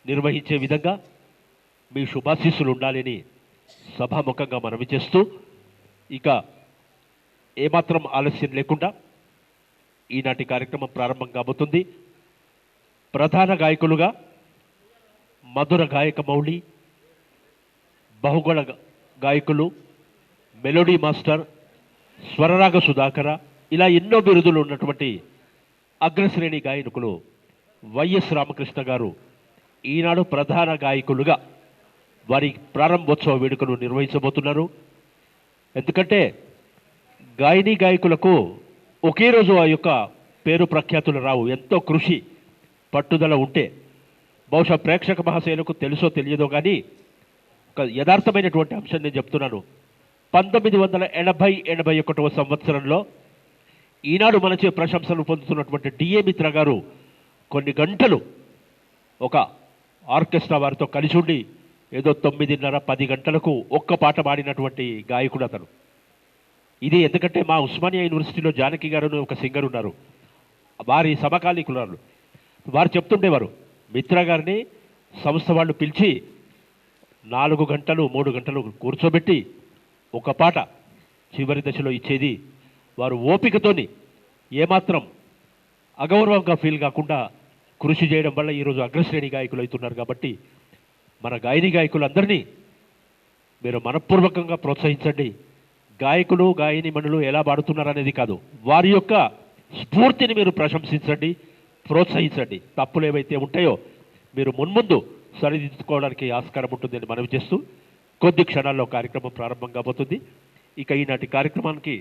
నిర్వహించే విధంగా మీ శుభాశీస్సులు ఉండాలని సభాముఖంగా మనవి చేస్తూ ఇక ఏమాత్రం ఆలస్యం లేకుండా ఈనాటి కార్యక్రమం ప్రారంభం కాబోతుంది. ప్రధాన గాయకులుగా మధుర గాయక మౌళి, బహుగళ గాయకులు, మెలోడీ మాస్టర్, స్వరరాగ సుధాకర, ఇలా ఎన్నో బిరుదులు ఉన్నటువంటి అగ్రశ్రేణి గాయకులు వైఎస్ రామకృష్ణ గారు ఈనాడు ప్రధాన గాయకులుగా వారి ప్రారంభోత్సవ వేడుకలు నిర్వహించబోతున్నారు. ఎందుకంటే గాయని గాయకులకు ఒకే రోజు ఆ యొక్క పేరు ప్రఖ్యాతులు రావు. ఎంతో కృషి పట్టుదల ఉంటే బహుశా ప్రేక్షక మహాశయులకు తెలుసో తెలియదో కానీ ఒక యథార్థమైనటువంటి అంశం నేను చెప్తున్నాను. 1980-81 సంవత్సరంలో ఈనాడు మనచే ప్రశంసలు పొందుతున్నటువంటి డిఏ మిత్ర గారు కొన్ని గంటలు ఒక ఆర్కెస్ట్రా వారితో కలిసి ఉండి ఏదో 9:30-10 గంటలకు ఒక్క పాట పాడినటువంటి గాయకుడు అతను. ఇది ఎందుకంటే మా ఉస్మానియా యూనివర్సిటీలో జానకి గారు ఒక సింగర్ ఉన్నారు, వారి సమకాలీకులు. వారు చెప్తుండేవారు, మిత్ర గారిని సంస్థ వాళ్ళు పిలిచి 4 గంటలు 3 గంటలు కూర్చోబెట్టి ఒక పాట చివరి దశలో ఇచ్చేది. వారు ఓపికతోని ఏమాత్రం అగౌరవంగా ఫీల్ కాకుండా కృషి చేయడం వల్ల ఈరోజు అగ్రశ్రేణి గాయకులు అవుతున్నారు. కాబట్టి మన గాయని గాయకులందరినీ మీరు మనఃపూర్వకంగా ప్రోత్సహించండి. గాయకులు గాయని మణులు ఎలా పాడుతున్నారు అనేది కాదు, వారి యొక్క స్ఫూర్తిని మీరు ప్రశంసించండి, ప్రోత్సహించండి. తప్పులు ఏవైతే ఉంటాయో మీరు మున్ముందు సరిదిద్దుకోవడానికి ఆస్కారం ఉంటుందని మనవి చేస్తూ కొద్ది క్షణాల్లో కార్యక్రమం ప్రారంభం కాబోతుంది. ఇక ఈనాటి కార్యక్రమానికి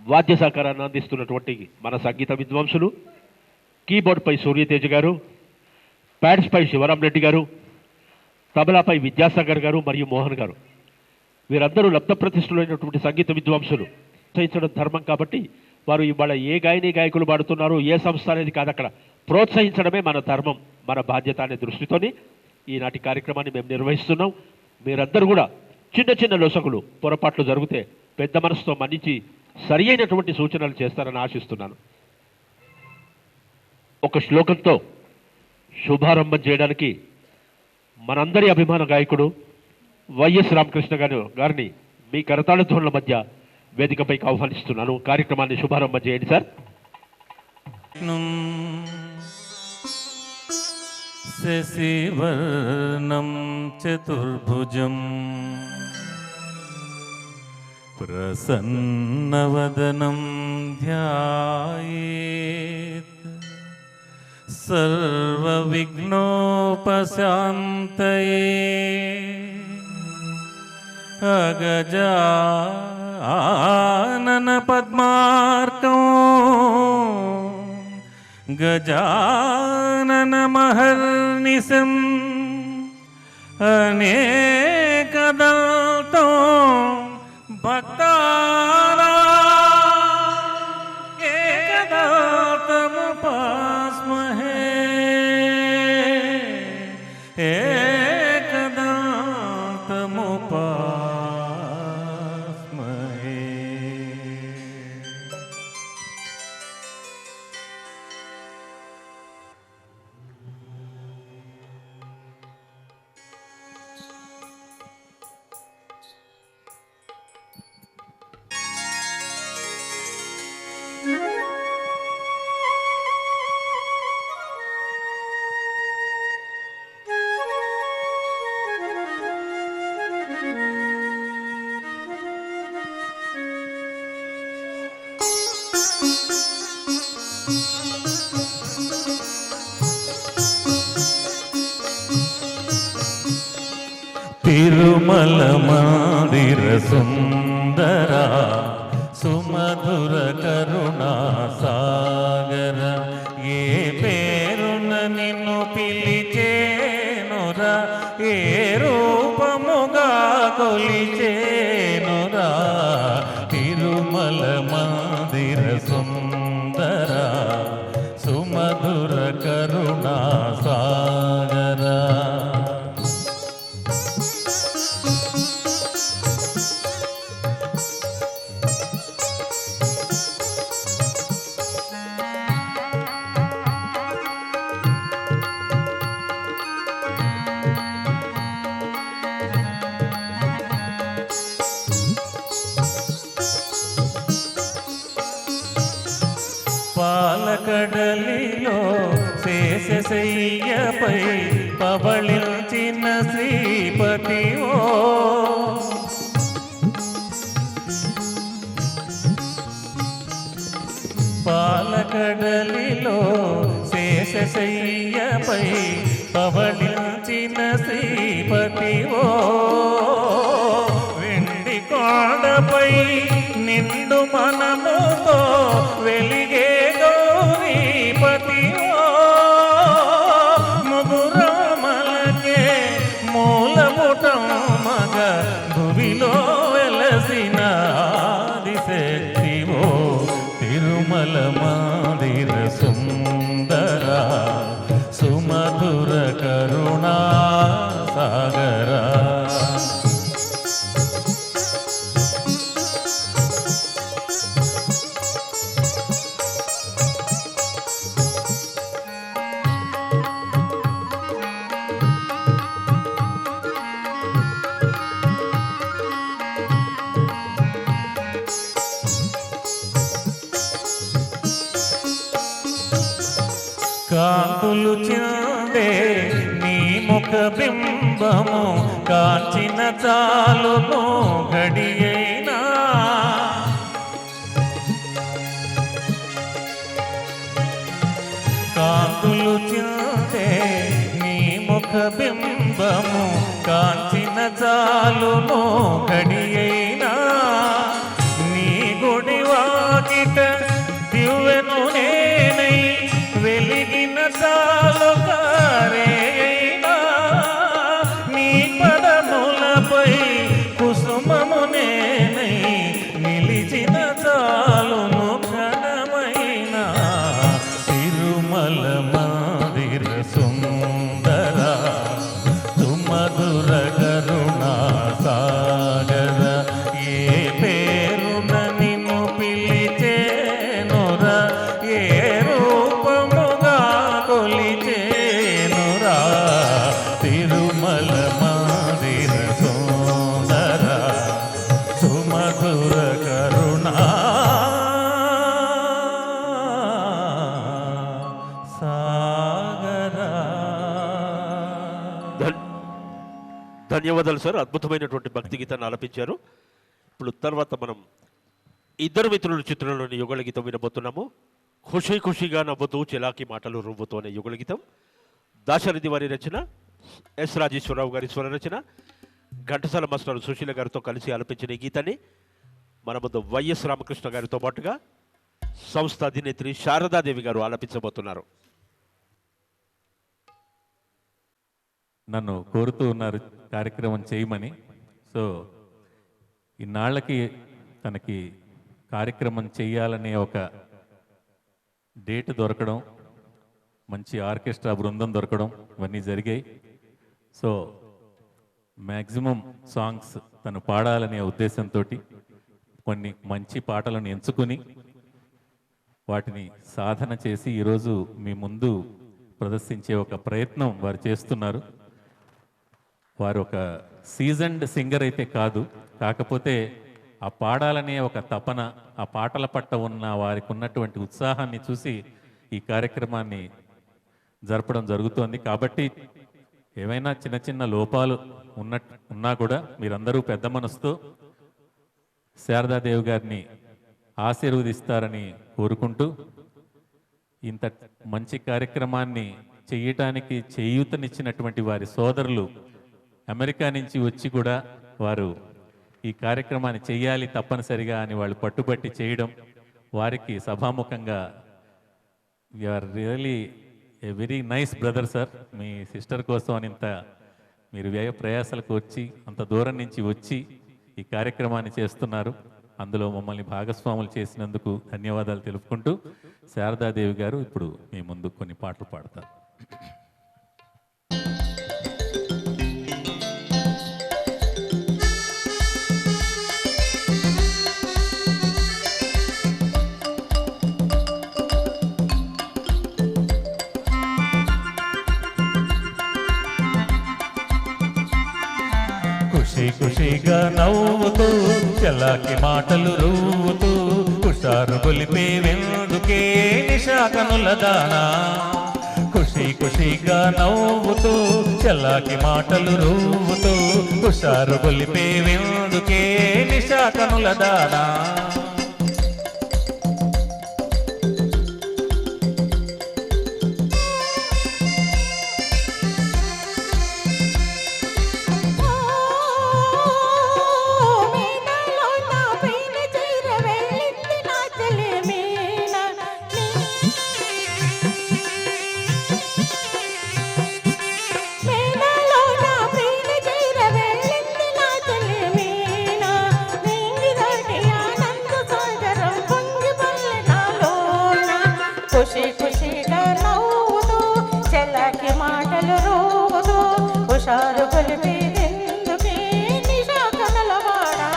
వాద్య సహకారాన్ని అందిస్తున్నటువంటి మన సంగీత విద్వాంసులు, కీబోర్డ్పై సూర్యతేజ గారు, ప్యాడ్స్పై శివరాం రెడ్డి గారు, తబలాపై విద్యాసాగర్ గారు మరియు మోహన్ గారు. వీరందరూ లబ్ధ ప్రతిష్ఠులైనటువంటి సంగీత విద్వాంసులు. ప్రోత్సహించడం ధర్మం కాబట్టి వారు ఇవాళ ఏ గాయని గాయకులు పాడుతున్నారు, ఏ సంస్థ అనేది కాదు, అక్కడ ప్రోత్సహించడమే మన ధర్మం, మన బాధ్యత అనే దృష్టితోని ఈనాటి కార్యక్రమాన్ని మేము నిర్వహిస్తున్నాం. మీరందరూ కూడా చిన్న చిన్న లొసగులు పొరపాట్లు జరిగితే పెద్ద మనసుతో మన్నించి సరి అయినటువంటి సూచనలు చేస్తారని ఆశిస్తున్నాను. ఒక శ్లోకంతో శుభారంభం చేయడానికి మనందరి అభిమాన గాయకుడు వైఎస్ రామకృష్ణ గారిని మీ కరతాళ ధ్వనుల మధ్య వేదికపైకి ఆహ్వానిస్తున్నాను. కార్యక్రమాన్ని శుభారంభం చేయండి సార్. శశివర్ణం చతుర్భుజం ప్రసన్నవదనం ధ్యాయేత్ సర్వవిఘ్నోపశాంతయే అగజానన పద్మార్కం గజానన మహర్నిశం అనేకదంతం భక్తానా ఏకదంతముపాస్మహే ఏకదంతముపాస్మహే. తిరుమల మందిర సుందర సుమధుర కరుణా సాగర ఏ పేరున నిన్ను పిలిచేనురా, ఏ రూపముగా కొలిచేనురా. తిరుమల మందిర సుందర సుమధుర కరుణా సాగర. పాలకడలిలో శేషశయ్యపై పవళించిన శ్రీపతివో పాలకడలిలో శేషశయ్యపై పవళించిన శ్రీపతివో వెండి కొండపై నిండు మనముతో వెలిగే గౌరీపతివో ముగురామలకే మూలపుటం మగ భువిలో వెలసిన ఆదిశక్తివో తిరుమల మందిర సుందర సుమధుర కరుణా సాగరా కాంతులు చిందే నీ ముఖ బింబము కాంచిన చాలును గడియైనా కాంతులు చిందే నీ ముఖ బింబము కాంచిన చాలును గడియైనా నీ గుడి వాకిట దివ్వెను నేనై వెలిగిన చాలుగారేనా నీ పదములపై కుసుమము నేనై నిలిచిన చాలును ఘనమైన తిరుమల మందిర సుందర సుమధుర కరుణా సాగర ఏ పేరున నిన్ను పిలిచేనురా ఏ తిరుమల మందిర సుందర సుమధుర కరుణా సాగరా. ధన్యవాదాలు సార్, అద్భుతమైనటువంటి భక్తి గీతాన్ని ఆలపించారు. ఇప్పుడు తర్వాత మనం ఇద్దరు మిత్రుల చిత్రంలోని యుగళ గీతం వినబోతున్నాము. ఖుషీ ఖుషీగా నవ్వుతూ చిలాకి మాటలు రువ్వుతూ అనే యుగళ గీతం దాశరథి వారి రచన, ఎస్ రాజేశ్వరరావు గారి స్వర రచన, ఘంటసాల మాస్టర్ సుశీల గారితో కలిసి ఆలపించిన ఈ గీతాన్ని మన ముందు వైఎస్ రామకృష్ణ గారితో పాటుగా సంస్థ అధినేత్రి శారదాదేవి గారు ఆలపించబోతున్నారు. నన్ను కోరుతూ ఉన్నారు కార్యక్రమం చేయమని. సో ఇన్నాళ్ళకి తనకి కార్యక్రమం చేయాలనే ఒక డేట్ దొరకడం, మంచి ఆర్కెస్ట్రా బృందం దొరకడం, ఇవన్నీ జరిగాయి. సో మ్యాక్సిమం సాంగ్స్ తను పాడాలనే ఉద్దేశంతో కొన్ని మంచి పాటలను ఎంచుకుని వాటిని సాధన చేసి ఈరోజు మీ ముందు ప్రదర్శించే ఒక ప్రయత్నం వారు చేస్తున్నారు. వారు ఒక సీజన్డ్ సింగర్ అయితే కాదు, కాకపోతే ఆ పాడాలనే ఒక తపన, ఆ పాటల పట్ల ఉన్న వారికి ఉన్నటువంటి ఉత్సాహాన్ని చూసి ఈ కార్యక్రమాన్ని జరపడం జరుగుతోంది. కాబట్టి ఏమైనా చిన్న చిన్న లోపాలు ఉన్నా కూడా మీరందరూ పెద్ద మనసుతో శారదాదేవి గారిని ఆశీర్వదిస్తారని కోరుకుంటూ, ఇంత మంచి కార్యక్రమాన్ని చేయటానికి చేయూతనిచ్చినటువంటి వారి సోదరులు అమెరికా నుంచి వచ్చి కూడా వారు ఈ కార్యక్రమాన్ని చేయాలి తప్పనిసరిగా అని వాళ్ళు పట్టుబట్టి చేయడం, వారికి సభాముఖంగా you are really a very nice brother sir. మీ సిస్టర్ కోసం అని ఇంత మీరు వ్యయ ప్రయాసాలకు వచ్చి అంత దూరం నుంచి వచ్చి ఈ కార్యక్రమాన్ని చేస్తున్నారు. అందులో మమ్మల్ని భాగస్వాములు చేసినందుకు ధన్యవాదాలు తెలుపుకుంటూ శారదాదేవి గారు ఇప్పుడు మీ ముందు కొన్ని పాటలు పాడతారు. ఖుషి ఖుషిగా నవ్వుతూ చలాకి మాటలు రూవుతూ హుషారు గొలిపే వెందుకే నిశాకనుల దానా ఖుషి ఖుషిగా నవ్వుతూ చల్లాకి మాటలు రూవుతూ హుషారు గొలిపే వెందుకే నిశాకనుల దానా ఖుషి ఖుషిగా నవ్వుతూ చెల్లకి మాటలు రూగుతూ హుషారు కొలిపి ఎందుకే నిశాకనులవాడా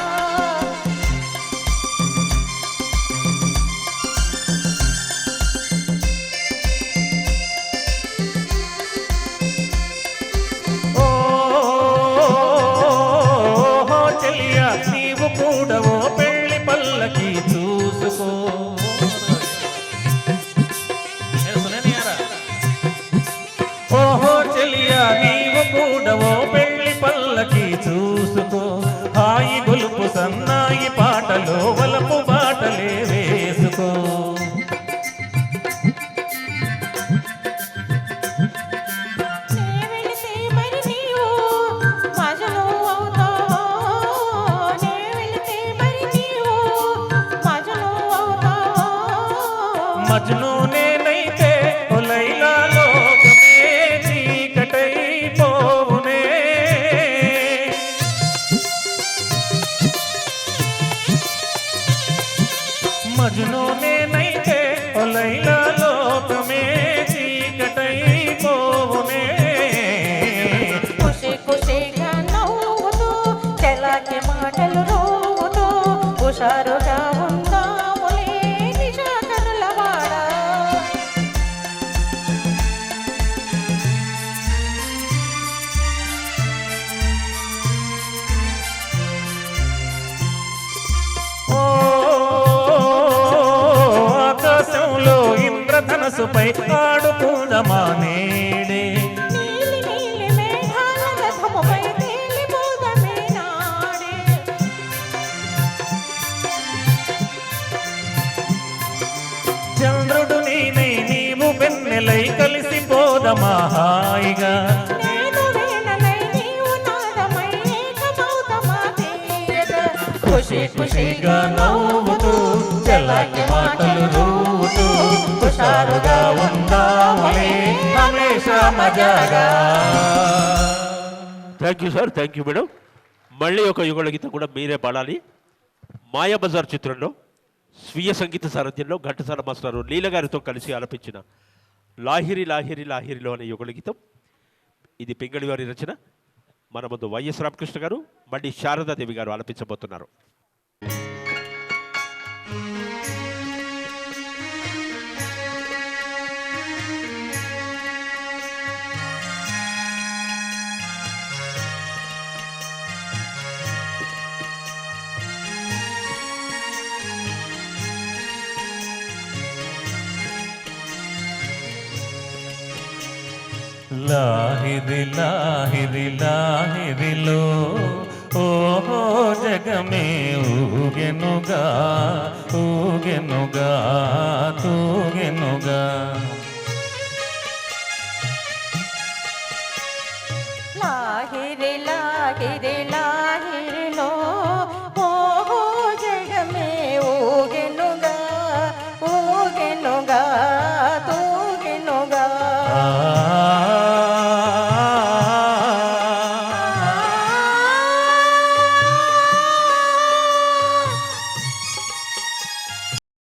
ఓ చెలియా నీవు కూడా ఓ పెళ్లి పల్లకి చూసుకో ఓహో చెలియా నీవు కూడా ఓ పెళ్లి పల్లకి చూసుకో హాయి గొలుపు సన్నాయి పాటలో వలపు బాటలే వేసుకో మజ్ను నేనైతే ఓ లైలా లోకమే చీకటైపోవునే మజ్ను నేనైతే ఓ లైలా లోకమే చీకటైపోవునే ఖుషి ఖుషిగా నవ్వుతూ చెల్లకి మాటలు రూగుతూ హుషారుగా ఉందాములే నిశాకనులవాడా ఓ ఆకాశంలో ఇంద్రధనసుపై ఆడుకుందమా నేడే నీలి నీలి మేఘాల రథముపై తేలిపోదమే నాడే చంద్రుడు నేనై నీవు వెన్నెలై కలిసిపోదమా హాయిగా నేను వీణనై నీవు నాదమై ఏకమౌతమా తీయగా ఖుషి ఖుషిగా నవ్వుతూ చల్లకి మాటలు రూవుతూ హుషారుగా ఉందాములే హమేషా మజాగా thank you sir, thank you madam. మళ్ళీ ఒక యుగళ గీతం కూడా మీరే పాడాలి. మాయాబజార్ చిత్రంలో స్వీయ సంగీత సారథ్యంలో ఘంటసాల మాస్టారు లీల గారితో కలిసి ఆలపించిన లాహిరి లాహిరి లాహిరిలో అనే యుగళ గీతం. ఇది పింగళి వారి రచన. మన ముందు వైఎస్ రామకృష్ణ గారు, మళ్ళీ శారదాదేవి గారు ఆలపించబోతున్నారు. లాహిరి లాహిరి లాహిరిలో ఓహో జగమే ఊగెనుగా ఊగెనుగా తూగెనుగా లాహిరి లాహిరి లాహిరి